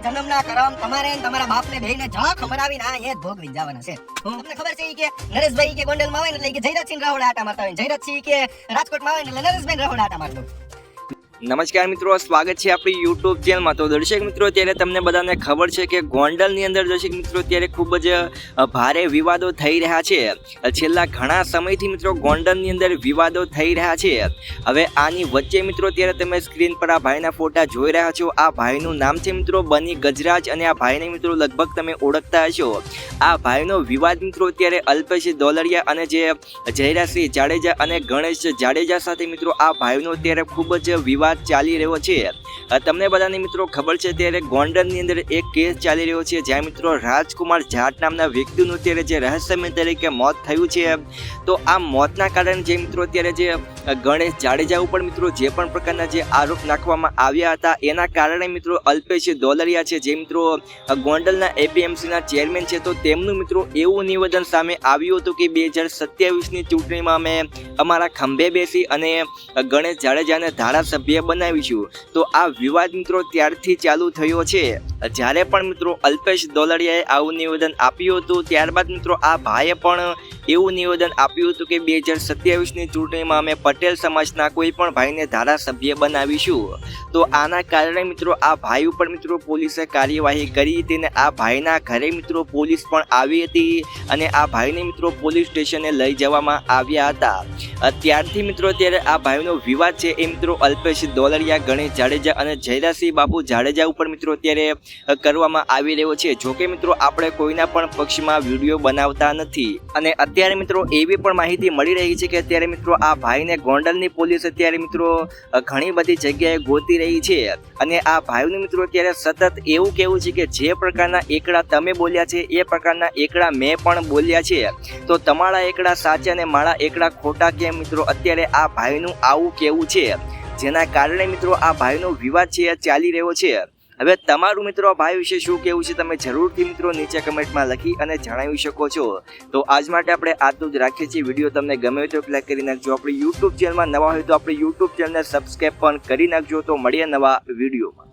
જન્મના કરમ તમારે ને તમારા બાપને બેયને જા ખબર આવીને આ એ ભોગવી જવાના છે. તમને ખબર છે કે નરેશભાઈ કે ગોંડલમાં આવે ને એટલે કે જયરાજસિંહ રાવળ આટા મારતા હોય, જયરાજસિંહ કે રાજકોટમાં આવે ને એટલે નરેશભાઈ રાવળ આટા મારતો. નમસ્કાર મિત્રો, સ્વાગત છે આપણી યુટ્યુબ ચેનલમાં. તો દર્શક મિત્રો, ત્યારે તમને બધાને ખબર છે કે ગોંડલની અંદર દર્શક મિત્રો ત્યારે ખૂબ જ ભારે વિવાદો થઈ રહ્યા છે. છેલ્લા ઘણા સમયથી મિત્રો ગોંડલની અંદર વિવાદો થઈ રહ્યા છે. હવે આની વચ્ચે મિત્રો ત્યારે તમે સ્ક્રીન પર આ ભાઈના ફોટા જોઈ રહ્યા છો. આ ભાઈનું નામ છે મિત્રો બની ગજરાજ અને આ ભાઈને મિત્રો લગભગ તમે ઓળખતા હશો. આ ભાઈનો વિવાદ મિત્રો ત્યારે અલ્પેશ દોલરિયા અને જે જયરાજસિંહ જાડેજા અને ગણેશ જાડેજા સાથે મિત્રો આ ભાઈનો ત્યારે ખૂબ જ વિવાદ ચાલી રહ્યો છે. તમને બધાને મિત્રો ખબર છે ત્યારે ગોંડલની અંદર એક કેસ ચાલી રહ્યો છે જ્યાં મિત્રો રાજકુમાર જાટ નામના વ્યક્તિનું ત્યારે જે રહસ્યમય તરીકે મોત થયું છે. તો આ મોતના કારણે જે મિત્રો ત્યારે જે ગણેશ જાડેજા ઉપર મિત્રો જે પણ પ્રકારના જે આરોપ નાખવામાં આવ્યા હતા એના કારણે મિત્રો અલ્પેશ દોલરિયા છે જે મિત્રો ગોંડલના એપીએમસીના ચેરમેન છે, તો તેમનું મિત્રો એવું નિવેદન સામે આવ્યું હતું કે 2027ની ચૂંટણીમાં અમે અમારા ખંભે બેસી અને ગણેશ જાડેજાને ધારાસભ્ય બનાવીશું. તો આ વિવાદ મિત્રો ત્યારથી ચાલુ થયો છે. જ્યારે પણ મિત્રો અલ્પેશ દોલરિયાએ આવું નિવેદન આપ્યું હતું ત્યારબાદ મિત્રો આ ભાઈએ પણ એવું નિવેદન આપ્યું હતું કે 2027ની ચૂંટણીમાં અમે પટેલ સમાજના કોઈ પણ ભાઈને ધારાસભ્ય બનાવીશું. તો આના કારણે મિત્રો આ ભાઈ ઉપર મિત્રો પોલીસે કાર્યવાહી કરી હતી અને આ ભાઈના ઘરે મિત્રો પોલીસ પણ આવી હતી અને આ ભાઈને મિત્રો પોલીસ સ્ટેશને લઈ જવામાં આવ્યા હતા. ત્યારથી મિત્રો ત્યારે આ ભાઈનો વિવાદ છે એ મિત્રો અલ્પેશ દોલરિયા, ગણેશ જાડેજા અને જયરાજસિંહ બાપુ જાડેજા ઉપર મિત્રો ત્યારે કરવામાં આવી રહ્યો છે. જોકે મિત્રો આપણે કોઈના પણ પક્ષમાં વિડીયો બનાવતા નથી અને અત્યારે મિત્રો એવી પણ માહિતી મળી રહી છે કે અત્યારે મિત્રો આ ભાઈને ગોંડલની પોલીસ અત્યારે મિત્રો ઘણી બધી જગ્યાએ ગોતી રહી છે અને આ ભાઈનું મિત્રો અત્યારે સતત એવું કહેવું છે કે જે પ્રકારના એકડા તમે બોલ્યા છે એ પ્રકારના એકડા મેં પણ બોલ્યા છે, તો તમારા એકડા સાચા અને મારા એકડા ખોટા કેમ મિત્રો અત્યારે આ ભાઈનું આવું કહેવું છે, જેના કારણે મિત્રો આ ભાઈનો વિવાદ છે એ ચાલી રહ્યો છે. હવે તમારું મિત્રો આ ભાઈ વિશે શું કહેવું છે તમે જરૂરથી મિત્રો નીચે કમેન્ટમાં લખી અને જણાવી શકો છો. તો આજ માટે આપણે આટલું જ રાખીએ છીએ. વિડીયો તમને ગમે હોય તો લાઈક કરી નાખજો. આપણી યુટ્યુબ ચેનલમાં નવા હોય તો આપણી યુટ્યુબ ચેનલને સબસ્ક્રાઈબ પણ કરી નાખજો. તો મળીએ નવા વિડીયોમાં.